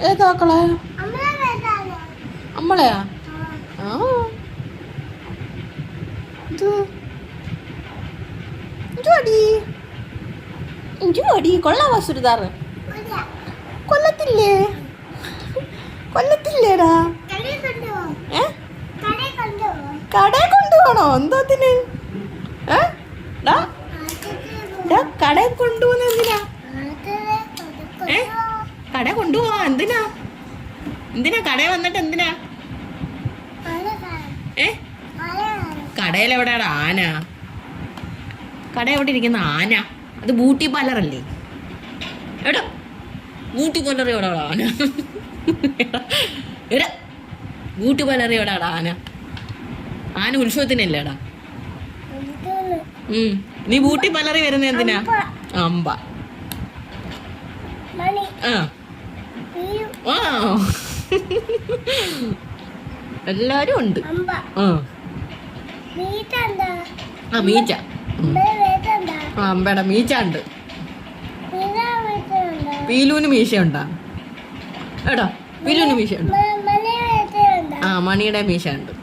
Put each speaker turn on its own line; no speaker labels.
ഏതാ മക്കളെ? നമ്മളെയാ? ആ അടി കൊള്ളാവാ സുരിദാറ്? കൊല്ലത്തില്ലേ? കൊല്ലത്തില്ലേടാ? കടയിൽ കൊണ്ടുപോകണോ? എന്തോത്തിന്? കടയിൽ കൊണ്ടുപോകുന്ന എന്തിനാ? കട കൊണ്ടുപോവാ എന്തിനാ? എന്തിനാ കടയിൽ വന്നിട്ട് എന്തിനാ? കടയിൽ എവിടെയാടാ ആന? കട എവിടെ ഇരിക്കുന്ന ആന? അത് ബ്യൂട്ടി പാർലർ അല്ലേ? എവിടെ ബ്യൂട്ടി പാർലർ? എവിടെ ആന? എടാ ബ്യൂട്ടി പാർലർ എവിടെയാടാ ആന? ആന ഉത്സവത്തിനല്ലേടാ? നീ ബ്യൂട്ടി പാർലറിൽ വരുന്ന എന്തിനാ? അമ്പ എല്ലാരും ഉണ്ട്. മീച്ച അമ്പയുടെ മീച്ച ഉണ്ട്. പീലൂന് മീശയുണ്ടാ? എടാ പീലൂന് മീശയുണ്ട്. മണിയുടെ മീശ ഉണ്ട്.